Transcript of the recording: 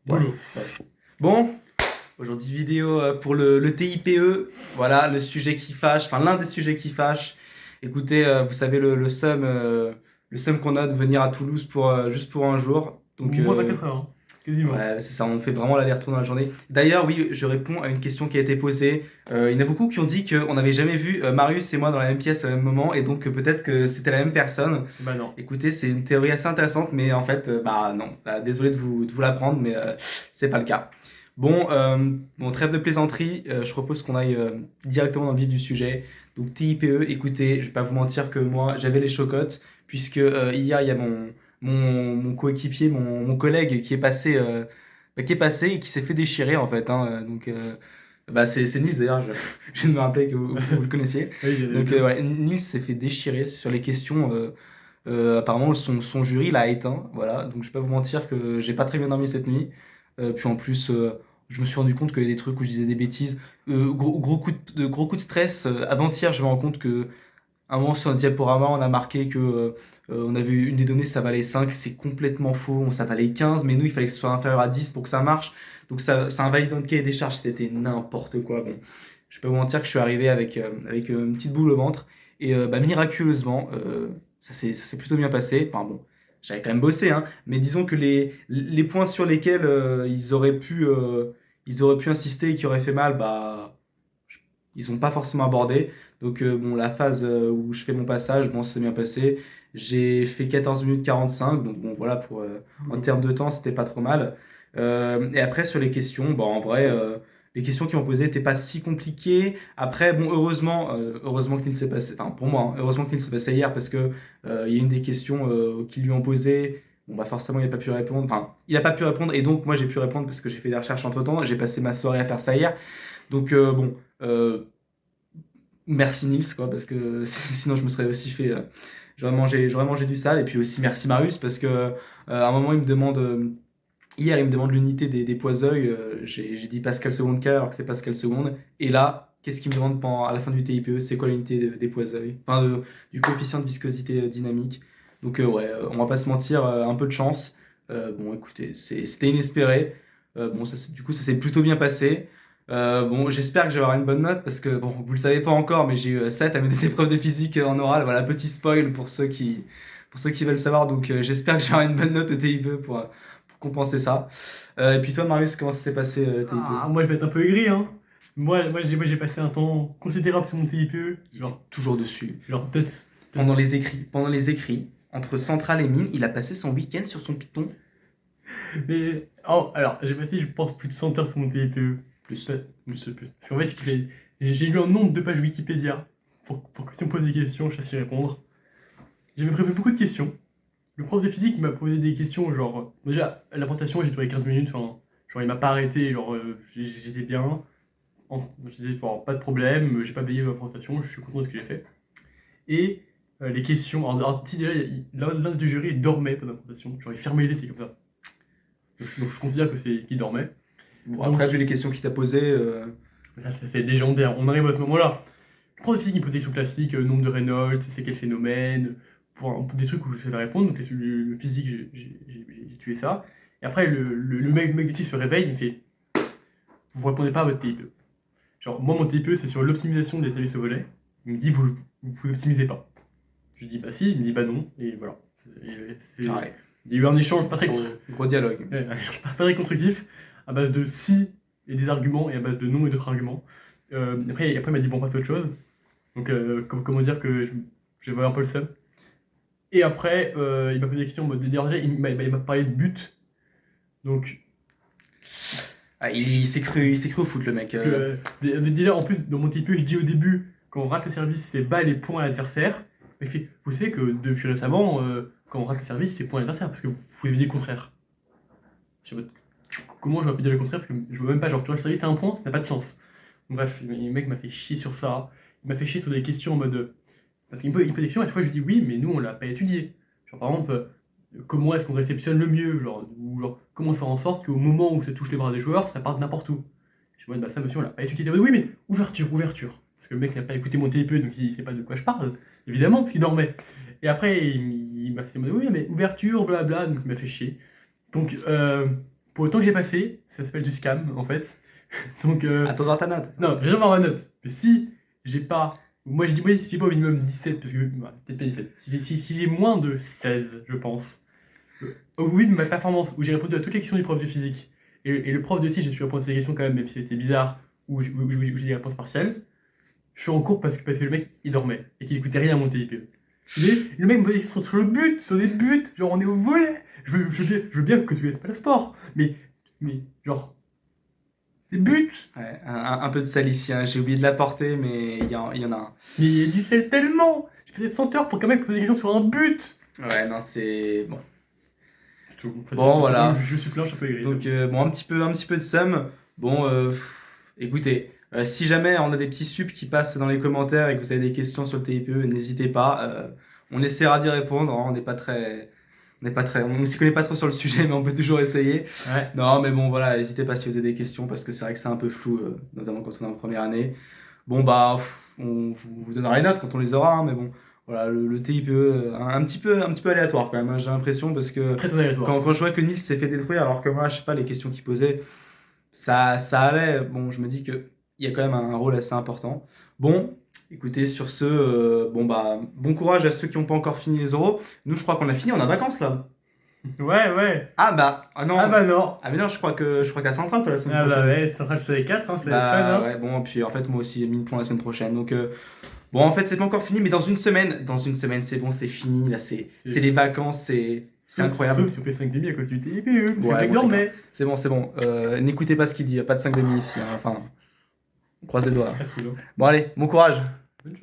Ouais. Boulot. Bon, aujourd'hui vidéo pour le TIPE. Voilà, le sujet qui fâche, enfin l'un des sujets qui fâche. Écoutez, vous savez le seum qu'on a de venir à Toulouse pour juste pour un jour. Donc Moins 24 heures, hein. Quasiment. ouais, c'est ça, on fait vraiment l'aller-retour dans la journée. D'ailleurs, oui, je réponds à une question qui a été posée. Il y en a beaucoup qui ont dit qu'on n'avait jamais vu Marius et moi dans la même pièce au même moment, et donc peut-être que c'était la même personne. Bah non. Écoutez, c'est une théorie assez intéressante, mais en fait, bah non. Désolé de vous l'apprendre, mais c'est pas le cas. Bon, trêve de plaisanterie, je propose qu'on aille directement dans le vif du sujet. Donc TIPE, écoutez, je vais pas vous mentir que moi, j'avais les chocottes, puisque hier, il y a mon coéquipier, mon collègue qui est passé et qui s'est fait déchirer en fait. Hein. Bah, c'est Nils d'ailleurs, je viens de me rappeler que vous le connaissiez. Oui, Donc ouais, Nils s'est fait déchirer sur les questions. Apparemment, son jury l'a éteint. Voilà, donc je vais pas vous mentir que j'ai pas très bien dormi cette nuit. Puis en plus, je me suis rendu compte qu'il y a des trucs où je disais des bêtises. Gros coup de stress. Avant-hier, je me rends compte que à un moment sur un diaporama, on a marqué que on avait une des données, ça valait 5. C'est complètement faux. Ça valait 15, mais nous, il fallait que ce soit inférieur à 10 pour que ça marche. Donc ça invalide notre cahier des charges. C'était n'importe quoi. Bon, je vais pas vous mentir que je suis arrivé avec une petite boule au ventre. Et bah, miraculeusement, ça s'est plutôt bien passé. Enfin bon, j'avais quand même bossé, hein. Mais disons que les points sur lesquels ils auraient pu insister et qui auraient fait mal, bah, ils n'ont pas forcément abordé. Donc bon, la phase où je fais mon passage, bon, ça s'est bien passé. J'ai fait 14 minutes 45, donc bon, voilà, en boulot. termes de temps, c'était pas trop mal. Et après, sur les questions, bon, en vrai, les questions qui ont posées n'étaient pas si compliquées. Après, bon, heureusement que Nils s'est passé, enfin, pour moi, hein, heureusement que Nils s'est passé hier parce que il y a une des questions qui lui ont posées. Bon, bah forcément, il n'a pas pu répondre. Enfin, il n'a pas pu répondre et donc moi, j'ai pu répondre parce que j'ai fait des recherches entre-temps. J'ai passé ma soirée à faire ça hier. Donc, bon, merci Nils, quoi, parce que sinon je me serais aussi fait. J'aurais mangé du sale. Et puis aussi merci Marius, parce que à un moment, hier, il me demande l'unité des poids-œil. J'ai dit Pascal seconde K alors que c'est Pascal seconde. Et là, qu'est-ce qu'il me demande à la fin du TIPE? C'est quoi l'unité des poids-œil? Enfin, du coefficient de viscosité dynamique. Donc, ouais, on va pas se mentir, un peu de chance. Bon, écoutez, c'était inespéré. Bon, du coup, ça s'est plutôt bien passé. Bon, j'espère que je vais avoir une bonne note parce que, bon, vous le savez pas encore, mais j'ai eu 7 à mes deux épreuves de physique en oral. Voilà, petit spoil pour ceux qui veulent savoir. Donc, j'espère que j'aurai une bonne note au TIPE pour compenser ça. Et puis toi, Marius, comment ça s'est passé le TIPE? Ah, moi, je vais être un peu aigri, hein. Moi, j'ai passé un temps considérable sur mon TIPE. Il était toujours dessus. Genre peut-être. Pendant les écrits, entre Centrale et Mine, il a passé son week-end sur son Python. Mais. Oh, alors, j'ai passé, je pense, plus de 100 heures sur mon TIPE. Plus. Plus. Parce qu'en fait, j'ai lu un nombre de pages Wikipédia pour que si on pose des questions, je sache y répondre. J'avais prévu beaucoup de questions. Le prof de physique, il m'a posé des questions, genre. Déjà, la présentation, j'ai trouvé 15 minutes, enfin. Genre, il m'a pas arrêté, genre, j'étais bien. J'ai dit, bon, pas de problème, j'ai pas payé ma présentation, je suis content de ce que j'ai fait. Et les questions. Alors, si déjà, l'un des jurys dormait pendant la présentation, genre, il fermait les yeux comme ça. Donc, je considère que c'est qu'il dormait. Bon, Donc, après, vu les questions qu'il t'a posées, ça, c'est légendaire. On arrive à ce moment-là. Le prof de physique, il pose des questions classiques, nombre de Reynolds, c'est quel phénomène, pour des trucs où je savais répondre. Donc, le physique, j'ai tué ça. Et après, le mec ici se réveille, il me fait, vous répondez pas à votre TIPE. Genre, moi, mon TIPE, c'est sur l'optimisation des services au volet. Il me dit, vous optimisez pas. Je dis, bah si. Il me dit, bah non. Et voilà. ouais, Il y a eu un échange gros dialogue. pas très constructif, à base de si et des arguments, et à base de non et d'autres arguments. Après, il m'a dit, bon, on passe à autre chose. Donc, comment dire que j'avais un peu le seum. Et après, il m'a posé des questions en mode déjà, il m'a parlé de but. Donc, Ah, il s'est cru au foot, le mec. déjà, en plus, dans mon TPE, je dis au début, quand on rate le service, c'est bas les points à l'adversaire. Mais il fait, vous savez que depuis récemment, quand on rate le service, c'est points à l'adversaire, parce que vous pouvez dire le contraire. Je sais pas comment je vais dire le contraire, parce que je vois même pas, genre, tu vois, le service, t'as un point, ça n'a pas de sens. Donc, bref, le mec m'a fait chier sur ça. Il m'a fait chier sur des questions en mode. Parce qu'il me pose des questions, à chaque fois, je lui dis oui, mais nous, on l'a pas étudié. Genre, par exemple, comment est-ce qu'on réceptionne le mieux, genre, ou genre, comment faire en sorte qu'au moment où ça touche les bras des joueurs, ça parte n'importe où. Je dis, ouais, bah ça, monsieur, on l'a pas étudié. Il dit, oui, mais ouverture. Parce que le mec n'a pas écouté mon TPE, donc il sait pas de quoi je parle, évidemment, parce qu'il dormait. Et après, il m'a fait, oui, mais ouverture, blabla, donc il m'a fait chier. Donc, pour le temps que j'ai passé, ça s'appelle du scam en fait. Donc, Attends dans ta note. non, déjà voir ma note. Mais si j'ai pas. Moi je dis, moi, si j'ai pas au minimum 17, parce que. Bah, peut-être pas 17. Si j'ai moins de 16, je pense. Au vu de ma performance, où j'ai répondu à toutes les questions du prof de physique, et le prof de sciences, j'ai su répondre à ces questions quand même, même si c'était bizarre, où j'ai des réponses partielles, je suis en cours parce que le mec il dormait et qu'il écoutait rien à mon TIPE. Mais le mec me pose des questions sur le but, sur des buts, genre on est au volet. Je veux bien que tu laisses pas le sport, mais genre, des buts. Ouais, un peu de sel ici, hein. J'ai oublié de l'apporter, mais il y en a un. Mais il dit c'est tellement. J'ai passé 100 heures pour qu'un mec pose des questions sur un but. Ouais, non, c'est bon. Enfin, Bon, voilà. Je suis plein, je suis un peu aigri. Donc, bon, un petit peu de somme. Bon, écoutez, si jamais on a des petits subs qui passent dans les commentaires et que vous avez des questions sur le TIPE, n'hésitez pas. On essaiera d'y répondre, hein. On n'est pas très. On ne s'y connaît pas trop sur le sujet, mais on peut toujours essayer. Ouais. Non, mais bon, voilà, n'hésitez pas si vous avez des questions, parce que c'est vrai que c'est un peu flou, notamment quand on est en première année. Bon, bah, on vous donnera les notes quand on les aura, hein, mais bon, voilà, le TIPE, un petit peu aléatoire quand même, hein, j'ai l'impression, parce que Très très aléatoire. quand je vois que Nils s'est fait détruire, alors que moi, je sais pas, les questions qu'il posait, ça allait. Bon, je me dis qu'il y a quand même un rôle assez important. Bon, écoutez, sur ce, bon, bah, bon courage à ceux qui n'ont pas encore fini les oraux. Nous, je crois qu'on a fini, on est en vacances là. Ouais. Ah bah, ah non. Ah bah non. Ah mais non, je crois qu'à Centrale, toi, la semaine Ah bah prochaine. ouais, Central c'est 4, hein, c'est Bah, fun, hein. ouais, bon, puis en fait, moi aussi, j'ai mis le point la semaine prochaine. Donc, bon, en fait, c'est pas encore fini, mais dans une semaine, c'est bon, c'est fini. Là, c'est les vacances, c'est incroyable. Sauf si on fait 5,5 à cause du TIPE, parce que Ouais, le mec bon, dormait. C'est bon. N'écoutez pas ce qu'il dit, y a pas de 5 demi ici, hein. Enfin, on croise les doigts. Ah, c'est cool, hein. Bon, allez, bon courage. Bonne chance.